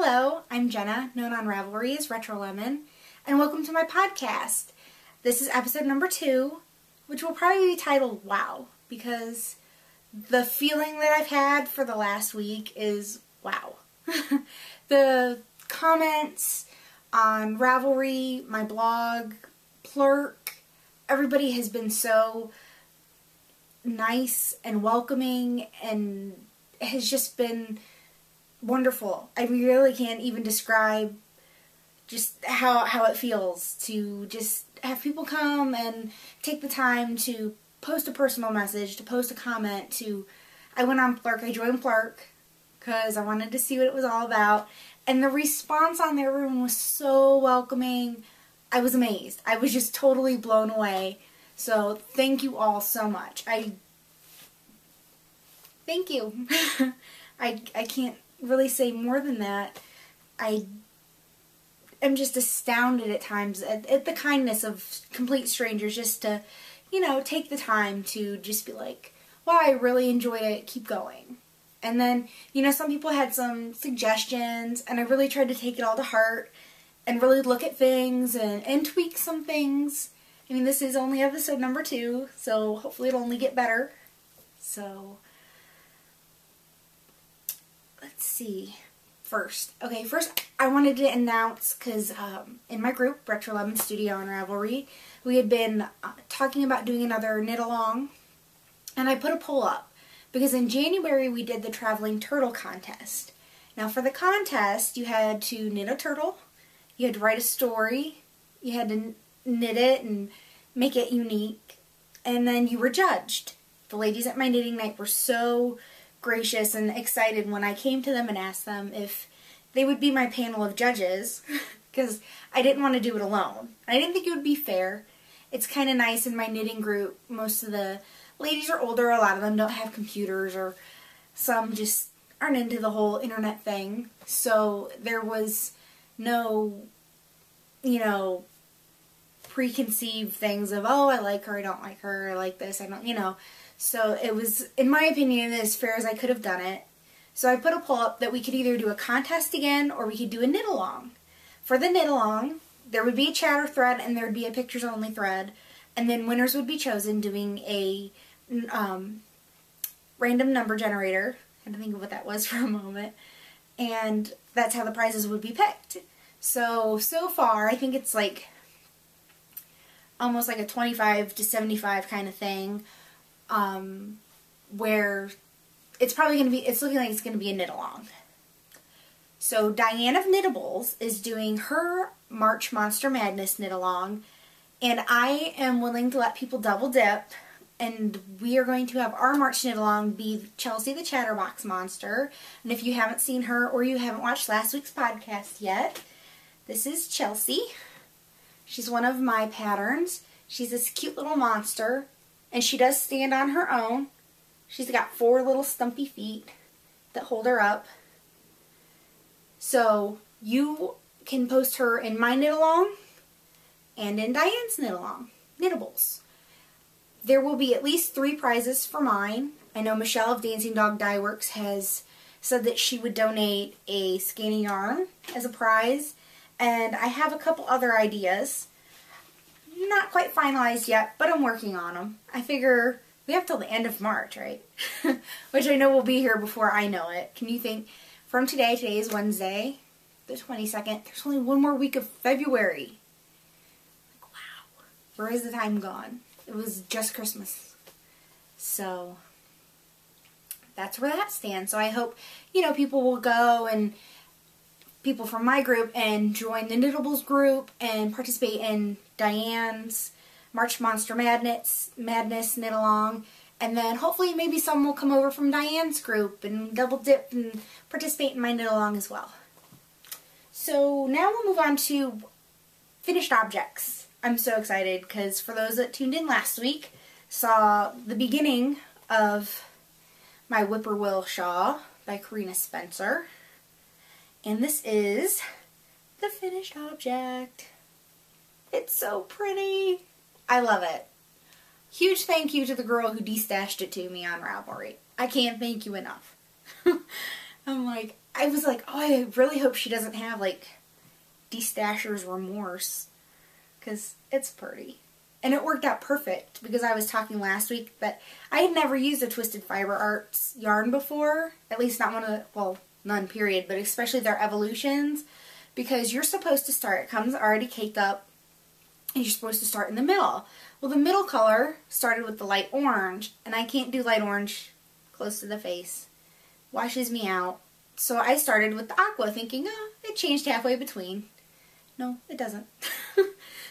Hello, I'm Jenna, known on Ravelry as Retro Lemon, and welcome to my podcast. This is episode number 2, which will probably be titled Wow, because the feeling that I've had for the last week is wow. The comments on Ravelry, my blog, Plurk, everybody has been so nice and welcoming and has just been wonderful. I really can't even describe just how it feels to just have people come and take the time to post a personal message, to post a comment, I went on Plurk, I joined Plurk because I wanted to see what it was all about, and the response on their room was so welcoming. I was amazed. I was just totally blown away. So thank you all so much. Thank you. I can't really say more than that. I am just astounded at times at the kindness of complete strangers just to, take the time to just be like, wow, I really enjoyed it, keep going. And then, some people had some suggestions, and I really tried to take it all to heart and really look at things and tweak some things. I mean, this is only episode number 2, so hopefully it'll only get better. So let's see. First I wanted to announce, because in my group, Retro Lemon Studio on Ravelry, we had been talking about doing another knit-along, and I put a poll up, because in January we did the Traveling Turtle Contest. Now for the contest, you had to knit a turtle, you had to write a story, you had to knit it and make it unique, and then you were judged. The ladies at my knitting night were so gracious and excited when I came to them and asked them if they would be my panel of judges, because I didn't want to do it alone. I didn't think it would be fair. It's kind of nice in my knitting group. Most of the ladies are older, a lot of them don't have computers, or some just aren't into the whole internet thing. So there was no, preconceived things of, oh, I like her, I don't like her, I like this, I don't, So it was, in my opinion, as fair as I could have done it. So I put a poll up that we could either do a contest again or we could do a knit-along. For the knit-along, there would be a chatter thread and there would be a pictures-only thread, and then winners would be chosen doing a random number generator. I had to think of what that was for a moment. And that's how the prizes would be picked. So far, I think it's like almost like a 25 to 75 kind of thing. Where it's probably going to be, it's looking like it's going to be a knit-along. So Diane of Knittables is doing her March Monster Madness knit-along, and I am willing to let people double dip, and we are going to have our March knit-along be Chelsea the Chatterbox Monster. And if you haven't seen her or you haven't watched last week's podcast yet, this is Chelsea. She's one of my patterns. She's this cute little monster. And she does stand on her own. She's got 4 little stumpy feet that hold her up. So you can post her in my knit-along and in Diane's knit-along, Knittables. There will be at least 3 prizes for mine. I know Michelle of Dancing Dog Dye Works has said that she would donate a skein of yarn as a prize. And I have a couple other ideas. Not quite finalized yet, but I'm working on them. I figure we have till the end of March, right? Which I know will be here before I know it. Can you think, from today is Wednesday, the 22nd, there's only one more week of February. Like, wow. Where is the time gone? It was just Christmas. So that's where that stands. So I hope, people will go, and people from my group, and join the Knittables group and participate in Diane's March Monster Madness knit-along, and then hopefully maybe some will come over from Diane's group and double dip and participate in my knit-along as well. So now we'll move on to finished objects. I'm so excited because for those that tuned in last week, saw the beginning of my Whippoorwill Shawl by Karina Spencer. And this is the finished object. It's so pretty. I love it. Huge thank you to the girl who destashed it to me on Ravelry. I can't thank you enough. I was like, oh, I really hope she doesn't have, like, destasher's remorse. Because it's pretty. And it worked out perfect because I was talking last week that I had never used a Twisted Fiber Arts yarn before. At least not one of the, well, none period, but especially their evolutions. Because you're supposed to start, it comes already caked up, and you're supposed to start in the middle. Well, the middle color started with the light orange, and I can't do light orange close to the face. Washes me out. So I started with the aqua thinking, oh, it changed halfway between. No, it doesn't.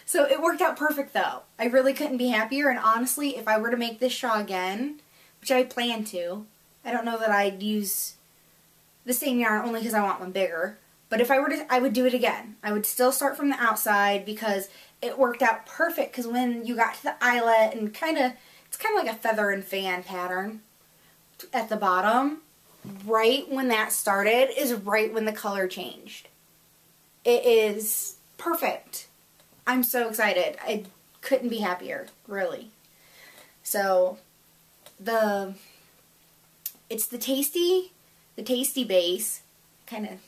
So it worked out perfect though. I really couldn't be happier, and honestly, if I were to make this shawl again, which I plan to, I don't know that I'd use the same yarn only because I want one bigger, but if I were to, I would do it again. I would still start from the outside because it worked out perfect, because when you got to the eyelet and it's kind of like a feather and fan pattern at the bottom, right when that started is right when the color changed. It is perfect. I'm so excited. I couldn't be happier, really. So, it's the Tasty base, kind of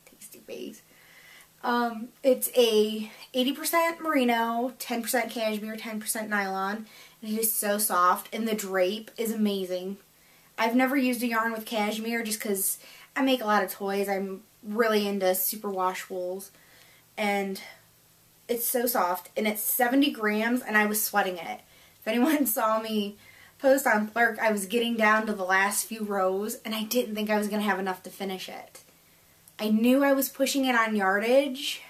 tasty base. It's a 80% merino, 10% cashmere, 10% nylon, and it is so soft, and the drape is amazing. I've never used a yarn with cashmere just because I make a lot of toys. I'm really into superwash wools, and it's so soft, and it's 70 grams, and I was sweating it. If anyone saw me post on Plurk, I was getting down to the last few rows, and I didn't think I was going to have enough to finish it. I knew I was pushing it on yardage,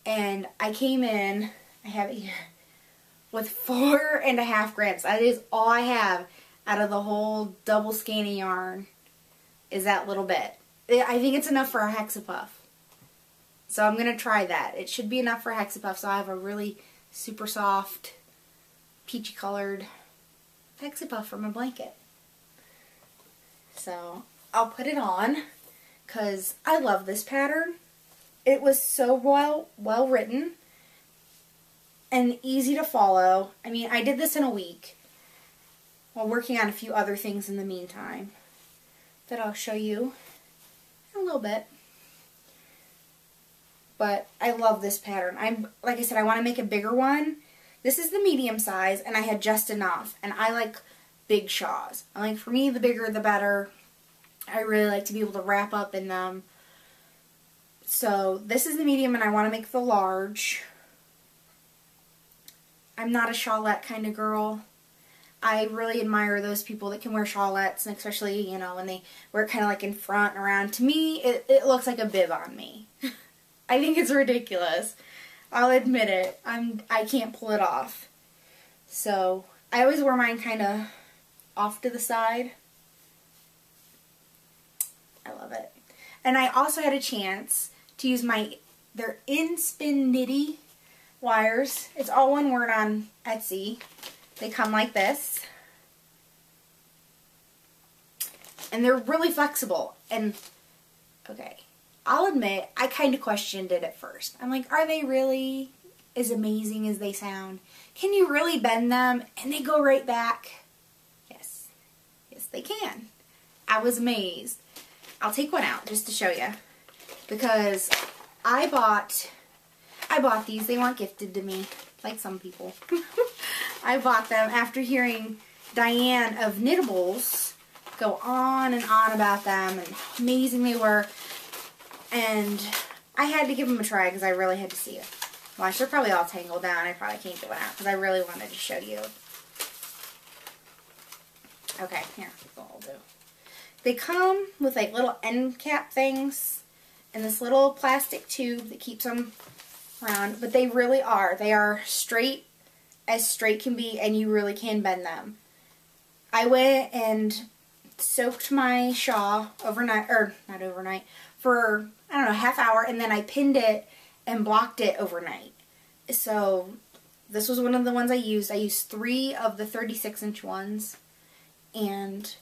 and I came in, I have it here, with 4.5 grams. That is all I have out of the whole double skein yarn, is that little bit. I think it's enough for a hexapuff. So I'm going to try that. It should be enough for a hexapuff, so I have a really super soft, peachy colored hexapuff for my blanket. So I'll put it on because I love this pattern. It was so well written and easy to follow. I mean, I did this in a week while working on a few other things in the meantime that I'll show you in a little bit. But I love this pattern. Like I said, I want to make a bigger one. This is the medium size, and I had just enough. And I like big shawls. I like, for me, the bigger the better. I really like to be able to wrap up in them. So this is the medium, and I want to make the large. I'm not a shawlette kind of girl. I really admire those people that can wear shawlettes, and especially, you know, when they wear it kind of like in front and around. To me, it looks like a bib on me. I think it's ridiculous. I'll admit it. I can't pull it off. So I always wear mine kind of off to the side. I love it. And I also had a chance to use their Inspinity wires. It's all one word on Etsy. They come like this. And they're really flexible. And, okay, I'll admit, I kind of questioned it at first. I'm like, are they really as amazing as they sound? Can you really bend them and they go right back? Yes. Yes, they can. I was amazed. I'll take one out just to show you. Because I bought these. They weren't gifted to me, like some people. I bought them after hearing Diane of Knittables go on and on about them and how amazing they were. And I had to give them a try because I really had to see it. Well, they're probably all tangled down. I probably can't get one out because I really wanted to show you. Okay, here, that's what I'll do. They come with like little end cap things and this little plastic tube that keeps them round. But they really are. They are straight as straight can be, and you really can bend them. I went and soaked my shawl overnight, or not overnight, for, I don't know, half hour, and then I pinned it and blocked it overnight. So this was one of the ones I used. I used 3 of the 36-inch ones, and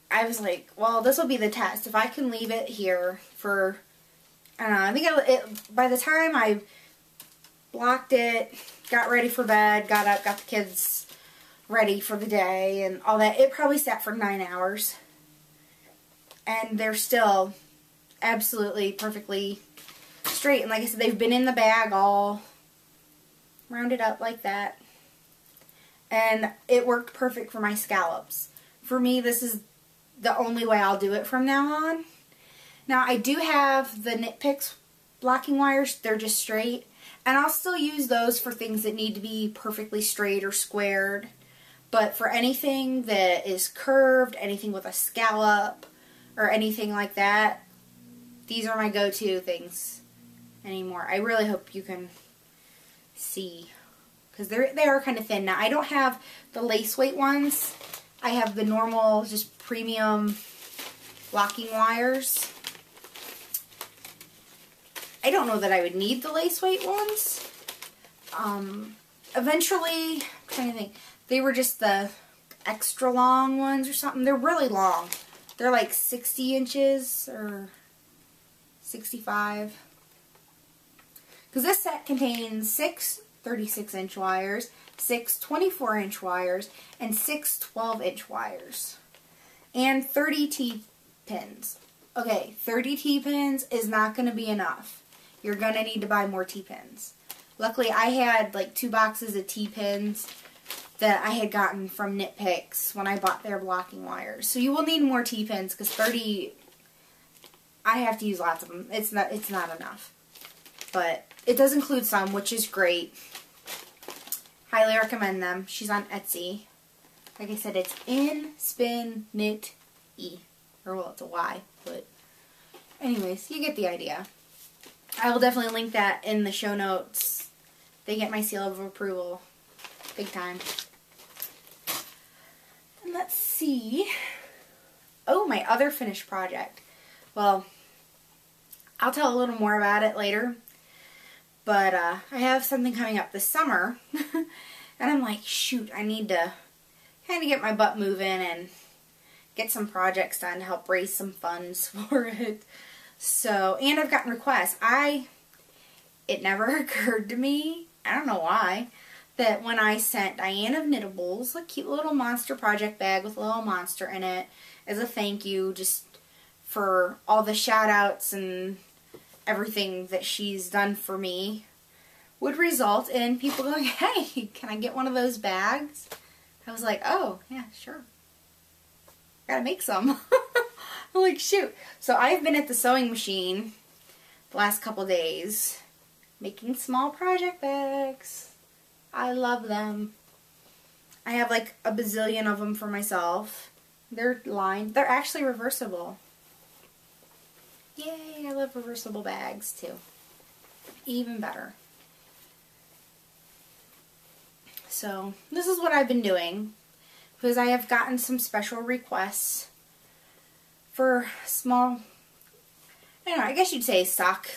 I was like, well, this will be the test. If I can leave it here for, I don't know, I think by the time I blocked it, got ready for bed, got up, got the kids ready for the day and all that, it probably sat for 9 hours. and they're still absolutely perfectly straight. And like I said, they've been in the bag all rounded up like that. And it worked perfect for my scallops. For me, this is the only way I'll do it from now on. Now, I do have the Knit Picks blocking wires. They're just straight. And I'll still use those for things that need to be perfectly straight or squared. But for anything that is curved, anything with a scallop, or anything like that, these are my go-to things anymore. I really hope you can see, because they are kind of thin. Now, I don't have the lace weight ones. I have the normal, just premium blocking wires. I don't know that I would need the lace weight ones. Eventually, I'm trying to think, they were just the extra long ones or something. They're really long. They're like 60 inches or 65. Because this set contains 6 36-inch wires, 6 24-inch wires, and 6 12-inch wires. And 30 T-pins. Okay, 30 T-pins is not going to be enough. You're going to need to buy more T-pins. Luckily, I had like 2 boxes of T-pins that I had gotten from Knit Picks when I bought their blocking wires. So you will need more T-pins because 30, I have to use lots of them. It's not enough. But it does include some, which is great. Highly recommend them. She's on Etsy. Like I said, it's InSpinKnitE. Or, well, it's a Y, but anyways, you get the idea. I will definitely link that in the show notes. They get my seal of approval. Big time. And let's see. Oh, my other finished project. Well, I'll tell a little more about it later. But I have something coming up this summer. And I'm like, shoot, I need to kind of get my butt moving and get some projects done to help raise some funds for it. So, and I've gotten requests. It never occurred to me, I don't know why, that when I sent Diane of Knittables a cute little monster project bag with a little monster in it as a thank you just for all the shout outs and everything that she's done for me, would result in people going, hey, can I get one of those bags? I was like, oh, yeah, sure. Gotta make some. I'm like, shoot. So I've been at the sewing machine the last couple days making small project bags. I love them. I have like a bazillion of them for myself. They're lined. They're actually reversible. Yay, I love reversible bags too. Even better. So this is what I've been doing because I have gotten some special requests for small, I don't know, I guess you'd say sock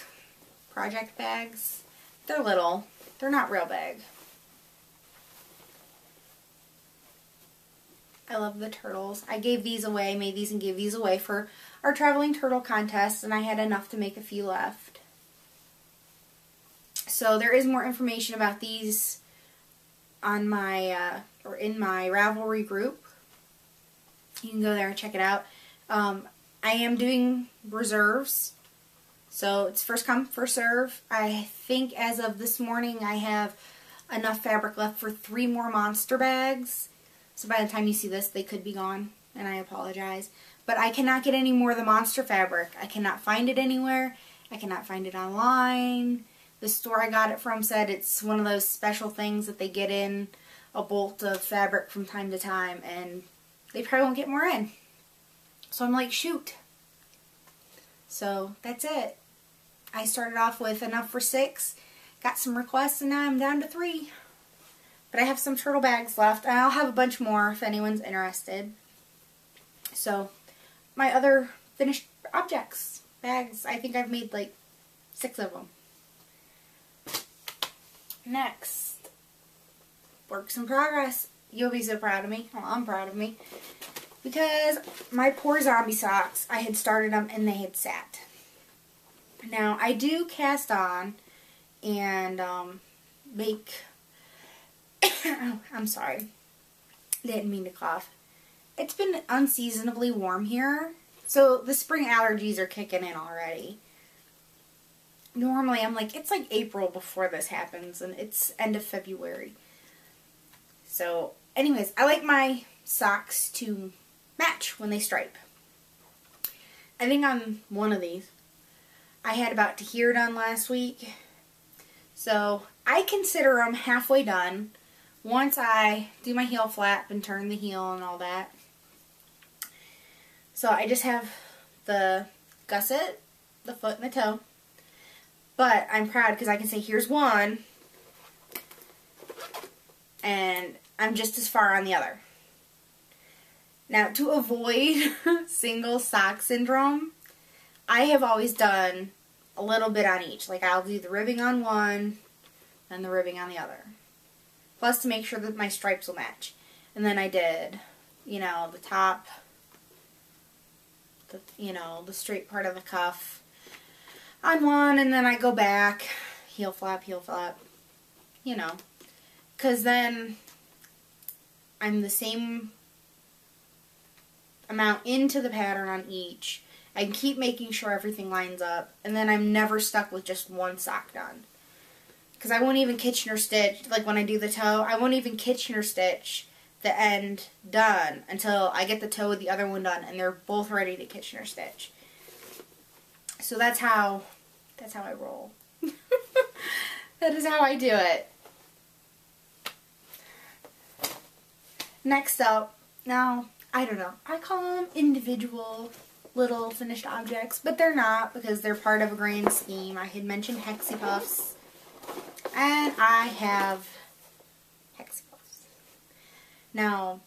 project bags. They're little. They're not real big. I love the turtles. I gave these away, made these and gave these away for our traveling turtle contest, and I had enough to make a few left. So there is more information about these on my, or in my Ravelry group. You can go there and check it out. I am doing reserves, so it's first come, first serve. I think as of this morning I have enough fabric left for 3 more monster bags. So by the time you see this, they could be gone, and I apologize. But I cannot get any more of the monster fabric. I cannot find it anywhere. I cannot find it online. The store I got it from said it's one of those special things that they get in a bolt of fabric from time to time, and they probably won't get more in. So I'm like, shoot. So that's it. I started off with enough for 6, got some requests, and now I'm down to 3. But I have some turtle bags left, and I'll have a bunch more if anyone's interested. So, my other finished objects, bags, I think I've made like 6 of them. Next, works in progress. You'll be so proud of me. Well, I'm proud of me. Because my poor zombie socks, I had started them and they had sat. Now, I do cast on and make... oh, I'm sorry. Didn't mean to cough. It's been unseasonably warm here. So the spring allergies are kicking in already. Normally I'm like, it's like April before this happens, and it's end of February. So anyways, I like my socks to match when they stripe. I think on one of these, I had about to here done last week. So I consider them halfway done once I do my heel flap and turn the heel and all that. So I just have the gusset, the foot, and the toe. But I'm proud because I can say, here's one, and I'm just as far on the other. Now, to avoid single sock syndrome, I have always done a little bit on each. Like, I'll do the ribbing on one, and the ribbing on the other. Plus, to make sure that my stripes will match. And then I did, you know, the top, the straight part of the cuff on one, and then I go back, heel flap, you know, because then I'm the same amount into the pattern on each. I can keep making sure everything lines up, and then I'm never stuck with just one sock done. Because I won't even Kitchener stitch, like when I do the toe, I won't even Kitchener stitch the end done until I get the toe with the other one done, and they're both ready to Kitchener stitch. So that's how I roll. That is how I do it. Next up, now, I don't know, I call them individual little finished objects, but they're not because they're part of a grand scheme. I had mentioned Hexie Puffs, and I have Hexie Puffs. Now,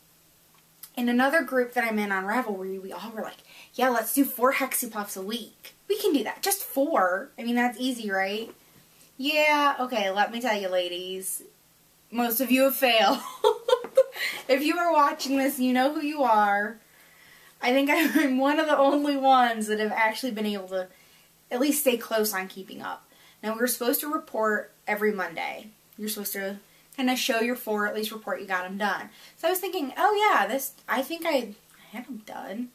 in another group that I'm in on Ravelry, we all were like, yeah, let's do 4 Hexie Puffs a week. We can do that. Just 4. I mean, that's easy, right? Yeah, okay, let me tell you, ladies. Most of you have failed. If you are watching this, you know who you are. I think I'm one of the only ones that have actually been able to at least stay close on keeping up. Now, we're supposed to report every Monday. You're supposed to kind of show your 4, at least report you got them done. So I was thinking, oh yeah, I think I had them done.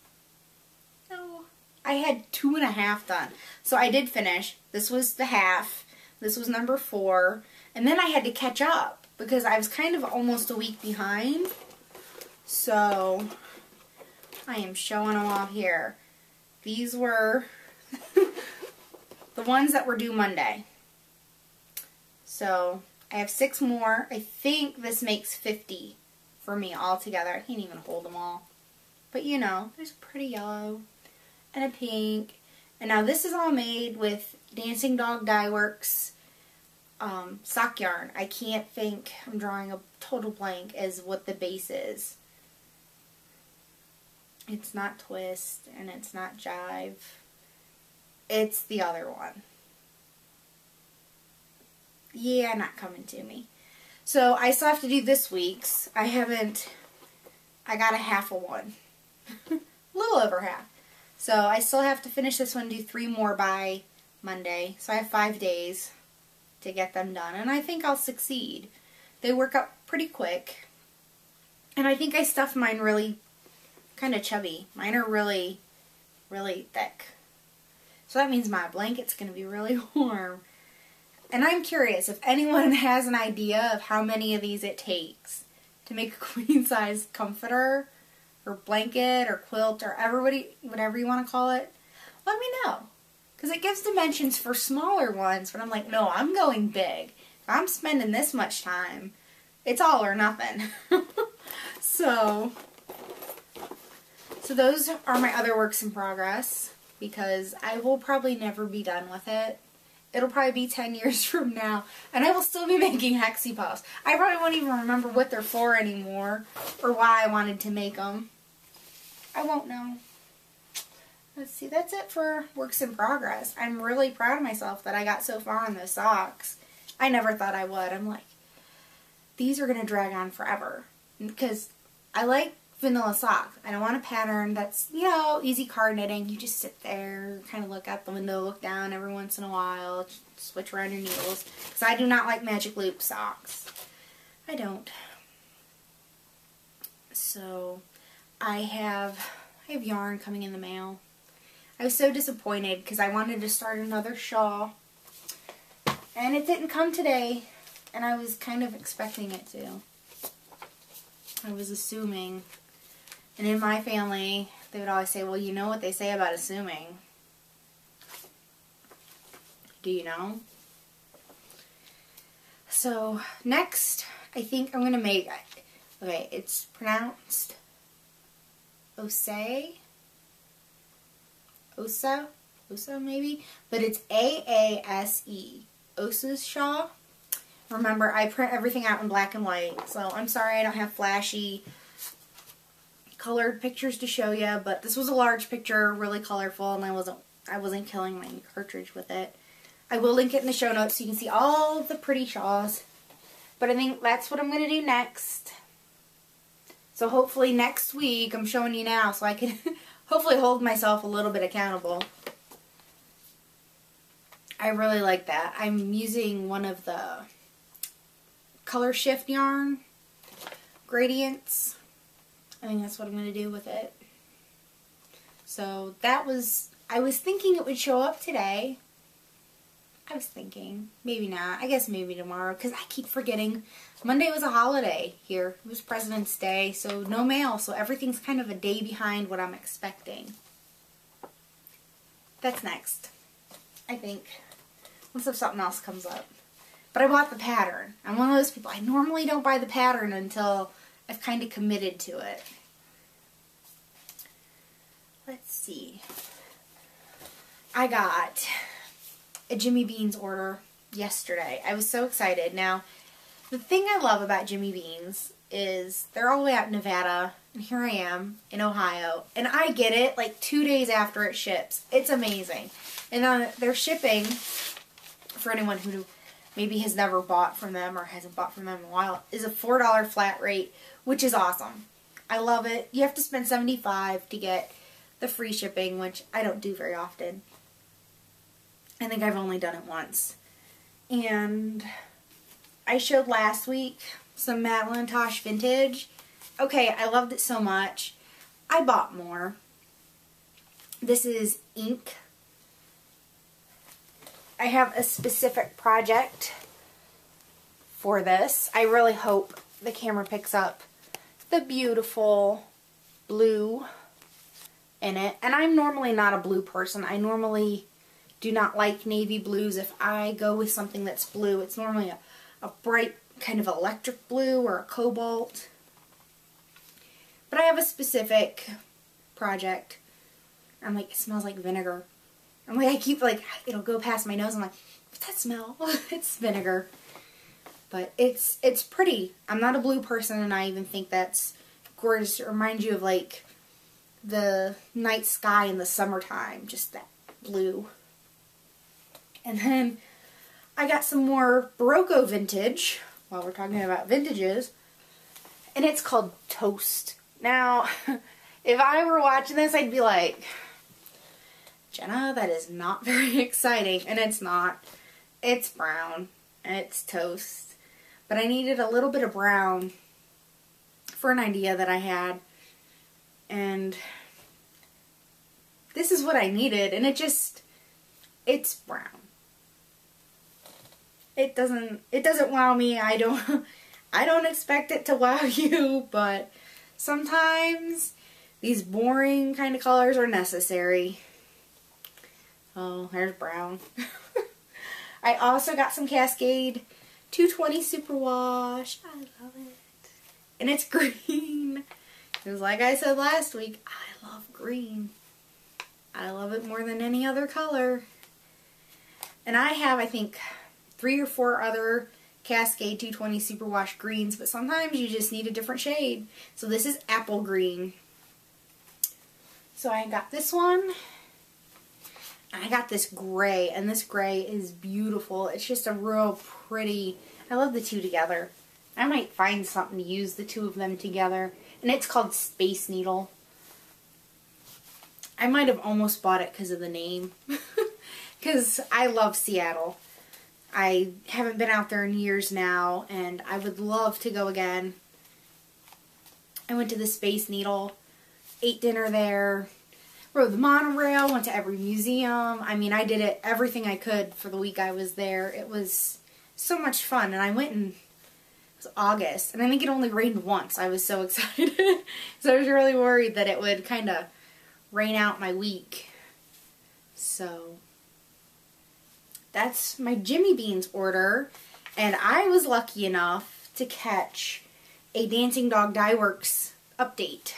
No, I had 2.5 done. So I did finish. This was the half. This was number 4. And then I had to catch up because I was kind of almost a week behind. So I am showing them all here. These were the ones that were due Monday. So I have 6 more. I think this makes 50 for me altogether. I can't even hold them all. But you know, there's a pretty yellow and a pink. And now this is all made with Dancing Dog Dye Works sock yarn. I can't think, I'm drawing a total blank as what the base is. It's not Twist and it's not Jive. It's the other one. Yeah, not coming to me. So I still have to do this week's. I got a half of one. A little over half. So I still have to finish this one, do 3 more by Monday. So I have 5 days to get them done. And I think I'll succeed. They work up pretty quick. And I think I stuffed mine really kind of chubby. Mine are really, really thick. So that means my blanket's going to be really warm. And I'm curious if anyone has an idea of how many of these it takes to make a queen size comforter or blanket or quilt or whatever you want to call it. Let me know. Because it gives dimensions for smaller ones, but I'm like, no, I'm going big. If I'm spending this much time, it's all or nothing. So those are my other works in progress because I will probably never be done with it. It'll probably be 10 years from now, and I will still be making Hexie Puffs. I probably won't even remember what they're for anymore, or why I wanted to make them. I won't know. Let's see, that's it for works in progress. I'm really proud of myself that I got so far on those socks. I never thought I would. I'm like, these are going to drag on forever. Because I like vanilla socks. I don't want a pattern that's, you know, easy card knitting. You just sit there, kind of look out the window, look down every once in a while, switch around your needles. Because I do not like magic loop socks. I don't. So I have yarn coming in the mail. I was so disappointed because I wanted to start another shawl. And it didn't come today. And I was kind of expecting it to. I was assuming. And in my family, they would always say, well, you know what they say about assuming. Do you know? So, next, I think I'm going to make, okay, it's pronounced Ose? Osa? Osa, maybe? But it's A-A-S-E. Osa's shawl. Remember, I print everything out in black and white, so I'm sorry I don't have flashy colored pictures to show you, but this was a large picture, really colorful, and I wasn't killing my cartridge with it. I will link it in the show notes so you can see all the pretty shawls. But I think that's what I'm going to do next. So hopefully next week, I'm showing you now so I can hopefully hold myself a little bit accountable. I really like that. I'm using one of the Color Shift yarn gradients. I think that's what I'm going to do with it. So that was, I was thinking it would show up today. I was thinking, maybe not. I guess maybe tomorrow, because I keep forgetting. Monday was a holiday here. It was President's Day, so no mail, so everything's kind of a day behind what I'm expecting. That's next, I think, unless something else comes up. But I bought the pattern. I'm one of those people, I normally don't buy the pattern until I've kind of committed to it. Let's see. I got a Jimmy Beans order yesterday. I was so excited. Now, the thing I love about Jimmy Beans is they're all the way out in Nevada, and here I am in Ohio, and I get it like 2 days after it ships. It's amazing. And their shipping, for anyone who maybe has never bought from them or hasn't bought from them in a while, is a $4 flat rate, which is awesome. I love it. You have to spend $75 to get the free shipping, which I don't do very often. I think I've only done it once. And I showed last week some Madeline Tosh vintage. Okay, I loved it so much. I bought more. This is ink. I have a specific project for this. I really hope the camera picks up the beautiful blue in it. And I'm normally not a blue person. I normally do not like navy blues. If I go with something that's blue, it's normally a bright kind of electric blue or a cobalt. But I have a specific project. I'm like, it smells like vinegar. I'm like, I keep like, it'll go past my nose. I'm like, what's that smell? It's vinegar. But it's pretty. I'm not a blue person, and I even think that's gorgeous. It reminds you of like the night sky in the summertime. Just that blue. And then I got some more Barocco vintage, while we're talking about vintages, and it's called Toast. Now, if I were watching this, I'd be like, Jenna, that is not very exciting, and it's not. It's brown, and it's toast, but I needed a little bit of brown for an idea that I had, and this is what I needed, and it's brown. It doesn't wow me. I don't expect it to wow you, but sometimes these boring kind of colors are necessary. Oh, there's brown. I also got some Cascade 220 Superwash. I love it. And it's green. Because like I said last week, I love green. I love it more than any other color. And I have, I think, 3 or 4 other Cascade 220 Superwash greens, but sometimes you just need a different shade. So this is apple green. So I got this one, and I got this gray, and this gray is beautiful. It's just a real pretty, I love the two together. I might find something to use the two of them together, and it's called Space Needle. I might have almost bought it because of the name, because I love Seattle. I haven't been out there in years now, and I would love to go again. I went to the Space Needle, ate dinner there, rode the monorail, went to every museum. I mean, I did everything I could for the week I was there. It was so much fun, and I went in, it was August, and I think it only rained once. I was so excited. So I was really worried that it would kind of rain out my week. So that's my Jimmy Beans order, and I was lucky enough to catch a Dancing Dog Dye Works update.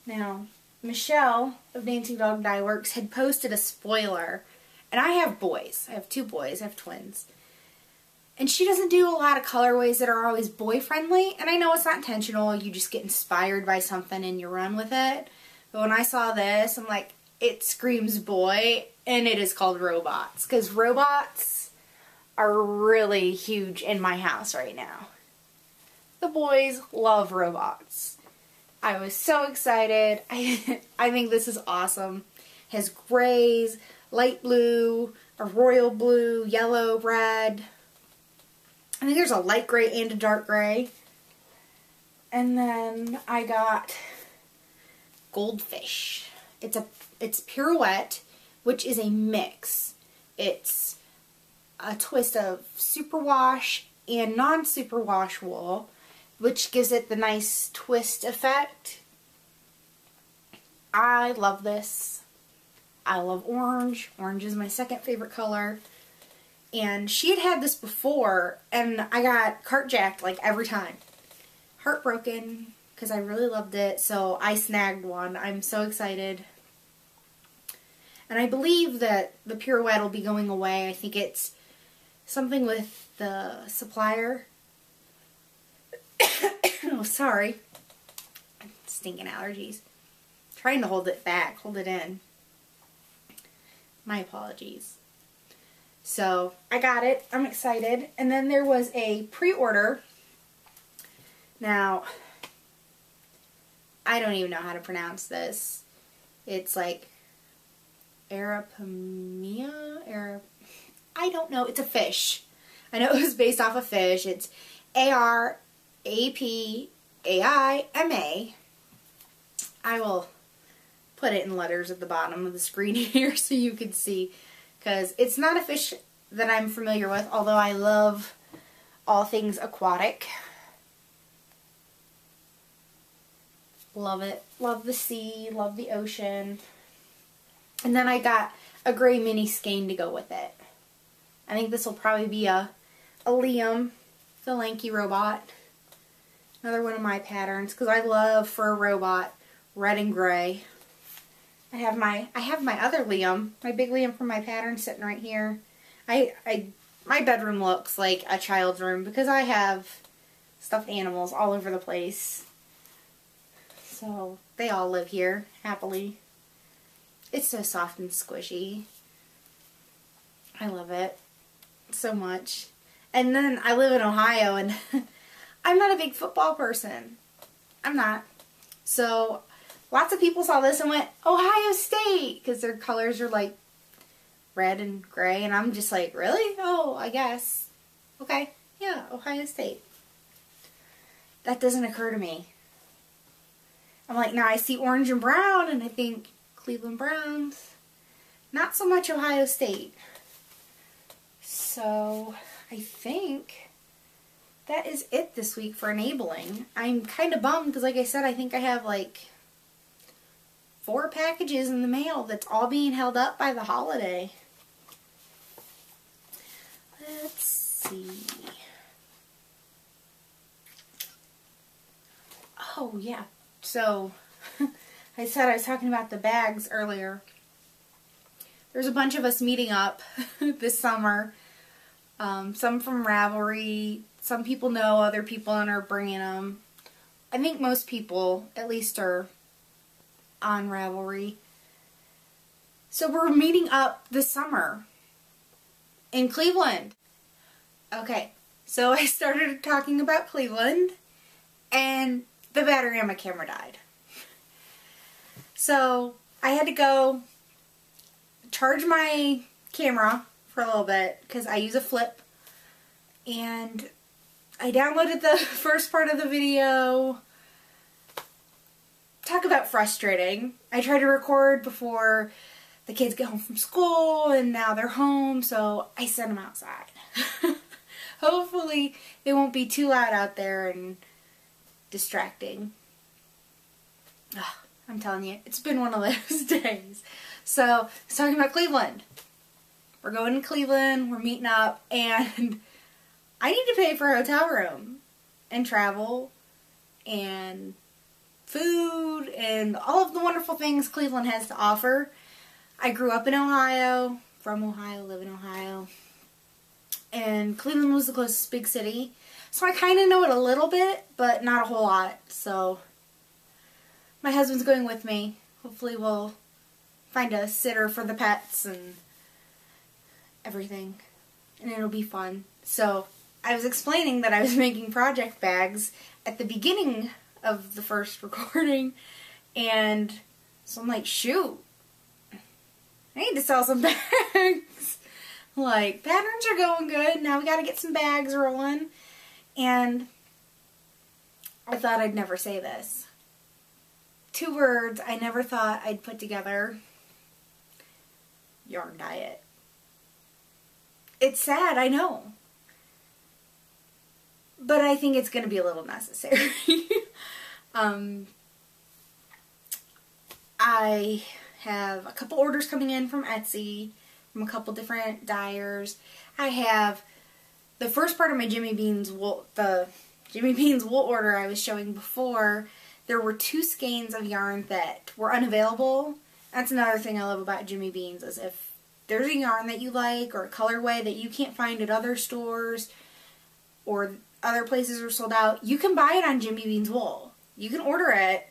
Now, Michelle of Dancing Dog Dye Works had posted a spoiler, and I have boys. I have 2 boys. I have twins. And she doesn't do a lot of colorways that are always boy-friendly, and I know it's not intentional. You just get inspired by something and you run with it. But when I saw this, I'm like, it screams boy, and it is called Robots, because robots are really huge in my house right now. The boys love robots. I was so excited. I think this is awesome. It has grays, light blue, a royal blue, yellow, red. I think there's a light gray and a dark gray. And then I got Goldfish. It's Pirouette, which is a mix. It's a twist of superwash and non-superwash wool, which gives it the nice twist effect. I love this. I love orange. Orange is my second favorite color. And she had this before, and I got cartjacked like every time. Heartbroken, because I really loved it, so I snagged one. I'm so excited. And I believe that the Pirouette will be going away. I think it's something with the supplier. Oh, sorry. Stinking allergies. Trying to hold it back, hold it in. My apologies. So, I got it. I'm excited. And then there was a pre-order. Now, I don't even know how to pronounce this. It's like Arapamia? I don't know. It's a fish. I know it was based off a fish. It's Arapaima. I will put it in letters at the bottom of the screen here so you can see, because it's not a fish that I'm familiar with, although I love all things aquatic. Love it. Love the sea. Love the ocean. And then I got a gray mini skein to go with it. I think this will probably be a Liam, the lanky robot. Another one of my patterns, because I love for a robot red and gray. I have my other Liam, my big Liam from my pattern, sitting right here. My bedroom looks like a child's room because I have stuffed animals all over the place. So they all live here happily. It's so soft and squishy. I love it so much. And then I live in Ohio, and I'm not a big football person. I'm not. So lots of people saw this and went, Ohio State, because their colors are like red and gray, and I'm just like, really? Oh, I guess. Okay, yeah, Ohio State. That doesn't occur to me. I'm like, now I see orange and brown, and I think Cleveland Browns. Not so much Ohio State. So I think that is it this week for enabling. I'm kind of bummed because, like I said, I think I have like 4 packages in the mail that's all being held up by the holiday. Let's see. Oh, yeah. So, I said I was talking about the bags earlier. There's a bunch of us meeting up this summer. Some from Ravelry. Some people know other people and are bringing them. I think most people, at least, are on Ravelry. So we're meeting up this summer in Cleveland. Okay, so I started talking about Cleveland, and the battery on my camera died. So I had to go charge my camera for a little bit because I use a flip, and I downloaded the first part of the video, talk about frustrating. I try to record before the kids get home from school, and now they're home, so I send them outside. Hopefully it won't be too loud out there and distracting. Ugh, I'm telling you, it's been one of those days. So, I was talking about Cleveland. We're going to Cleveland, we're meeting up, and I need to pay for a hotel room, and travel, and food, and all of the wonderful things Cleveland has to offer. I grew up in Ohio, from Ohio, live in Ohio, and Cleveland was the closest big city, so I kind of know it a little bit, but not a whole lot. So my husband's going with me. Hopefully we'll find a sitter for the pets and everything, and it'll be fun. So I was explaining that I was making project bags at the beginning of the first recording, and so I'm like, shoot, I need to sell some bags. Like, patterns are going good, now we gotta get some bags rolling. And I thought I'd never say this. 2 words I never thought I'd put together: yarn diet. It's sad, I know, but I think it's gonna be a little necessary. I have a couple orders coming in from Etsy, from a couple different dyers. I have the first part of my Jimmy Beans wool, the Jimmy Beans wool order I was showing before. There were 2 skeins of yarn that were unavailable. That's another thing I love about Jimmy Beans, is if there's a yarn that you like or a colorway that you can't find at other stores or other places are sold out, you can buy it on Jimmy Beans wool. You can order it,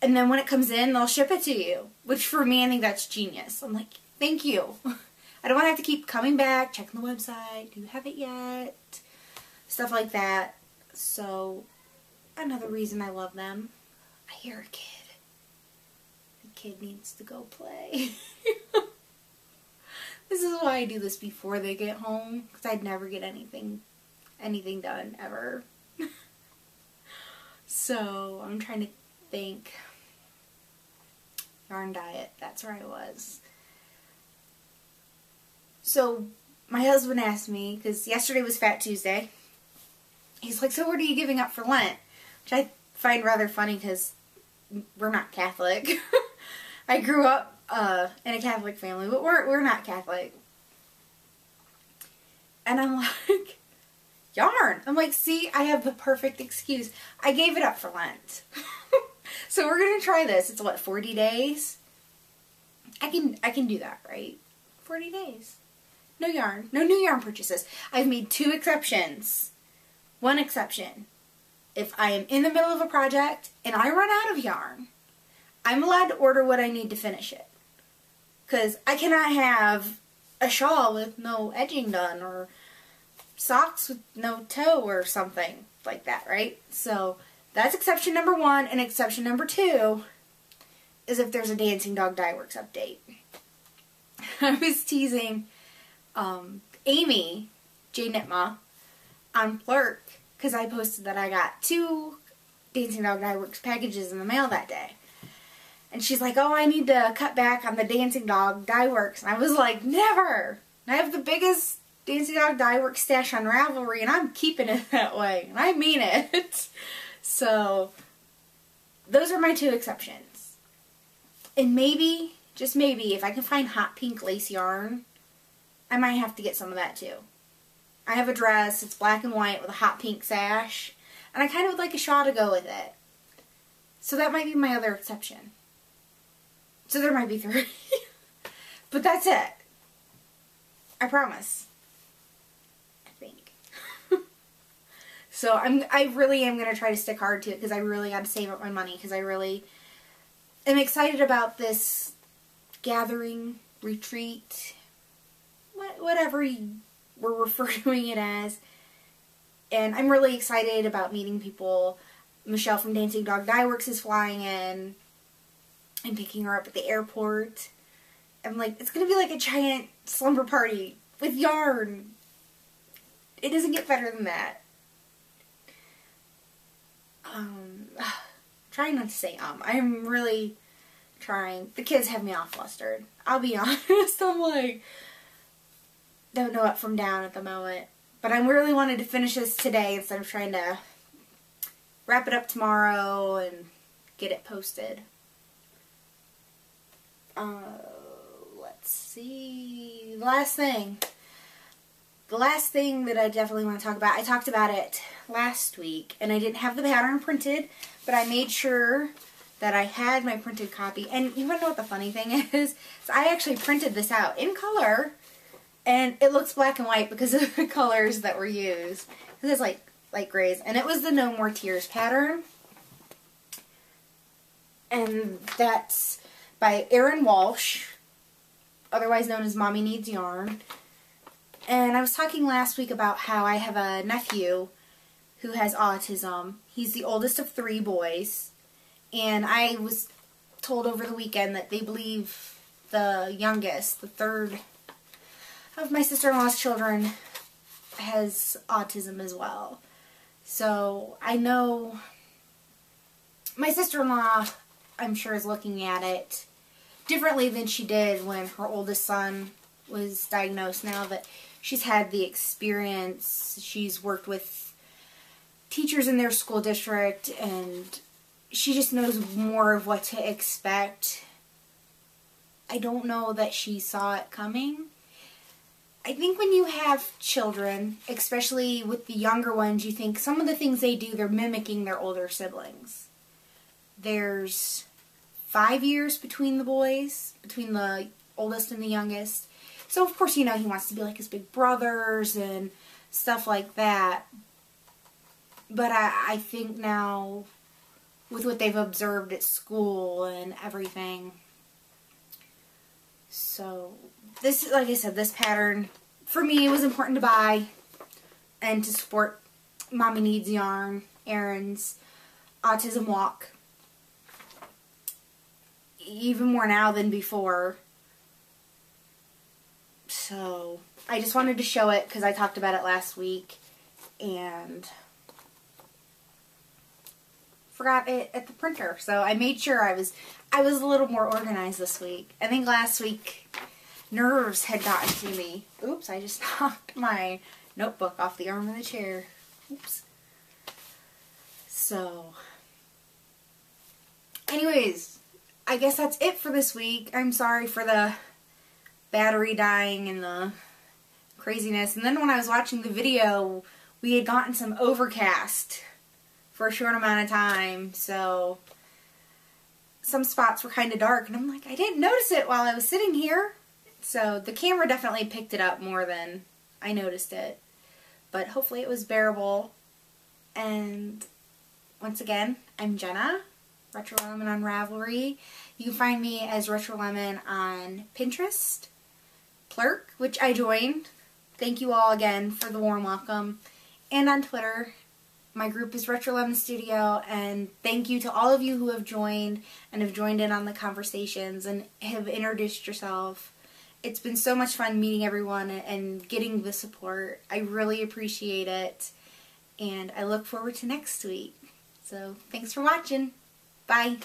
and then when it comes in, they'll ship it to you. Which for me, I think that's genius. I'm like, thank you. I don't want to have to keep coming back, checking the website. Do you have it yet? Stuff like that. So, another reason I love them. I hear a kid. The kid needs to go play. This is why I do this before they get home, because I'd never get anything done, ever. So, I'm trying to think. Yarn diet, that's where I was. So, my husband asked me, because yesterday was Fat Tuesday, he's like, so what are you giving up for Lent? Which I find rather funny, because we're not Catholic. I grew up in a Catholic family, but we're not Catholic. And I'm like, yarn. I'm like, see, I have the perfect excuse. I gave it up for Lent. So we're going to try this. It's what, 40 days? I can do that, right? 40 days. No yarn. No new yarn purchases. I've made 2 exceptions. 1 exception. If I am in the middle of a project and I run out of yarn, I'm allowed to order what I need to finish it. Because I cannot have a shawl with no edging done, or socks with no toe, or something like that, right? So that's exception number 1, and exception number 2 is if there's a Dancing Dog Dye Works update. I was teasing Amy, J Knitma, on Plurk, because I posted that I got 2 Dancing Dog Dye Works packages in the mail that day. And she's like, oh, I need to cut back on the Dancing Dog Dye Works. And I was like, never! I have the biggest Dancing Dog Dye Works stash on Ravelry, and I'm keeping it that way. And I mean it. So, those are my 2 exceptions. And maybe, just maybe, if I can find hot pink lace yarn, I might have to get some of that too. I have a dress, it's black and white with a hot pink sash, and I kind of would like a shawl to go with it. So that might be my other exception. So there might be 3. But that's it. I promise. I think. So I really am going to try to stick hard to it, because I really got to save up my money, because I really am excited about this gathering, retreat, whatever we're referring it as. And I'm really excited about meeting people. Michelle from Dancing Dog Dye Works is flying in. I'm picking her up at the airport. I'm like, it's going to be like a giant slumber party with yarn. It doesn't get better than that. Trying not to say I'm really trying. The kids have me all flustered. I'll be honest. I'm like, don't know up from down at the moment. But I really wanted to finish this today instead of trying to wrap it up tomorrow and get it posted. Let's see. The last thing that I definitely want to talk about, I talked about it last week, and I didn't have the pattern printed, but I made sure that I had my printed copy. And you want to know what the funny thing is? So I actually printed this out in color, and it looks black and white because of the colors that were used. This is like light grays, and it was the No More Tears pattern. And that's by Erin Walsh, otherwise known as Mommy Needs Yarn. And I was talking last week about how I have a nephew who has autism. He's the oldest of 3 boys. And I was told over the weekend that they believe the youngest, the 3rd of my sister-in-law's children, has autism as well. So I know my sister-in-law, I'm sure, is looking at it differently than she did when her oldest son was diagnosed. Now that she's had the experience, she's worked with teachers in their school district, and she just knows more of what to expect. I don't know that she saw it coming. I think when you have children, especially with the younger ones, you think some of the things they do, they're mimicking their older siblings. There's 5 years between the boys, between the oldest and the youngest. So, of course, you know, he wants to be like his big brothers and stuff like that. But I think now, with what they've observed at school and everything. So, this, like I said, this pattern, for me, it was important to buy and to support Mommy Needs Yarn, Erin's Autism Walk. Even more now than before. So, I just wanted to show it because I talked about it last week and forgot it at the printer. So I made sure I was a little more organized this week. I think last week nerves had gotten to me. Oops, I just knocked my notebook off the arm of the chair. Oops. So, anyways, I guess that's it for this week. I'm sorry for the battery dying and the craziness. And then when I was watching the video, we had gotten some overcast for a short amount of time, so some spots were kind of dark, and I'm like, I didn't notice it while I was sitting here. So the camera definitely picked it up more than I noticed it, but hopefully it was bearable. And once again, I'm Jenna, Retro Lemon on Ravelry. You can find me as Retro Lemon on Pinterest, Plurk, which I joined. Thank you all again for the warm welcome. And on Twitter. My group is Retro Lemon Studio, and thank you to all of you who have joined and have joined in on the conversations and have introduced yourself. It's been so much fun meeting everyone and getting the support. I really appreciate it, and I look forward to next week. So, thanks for watching. Bye.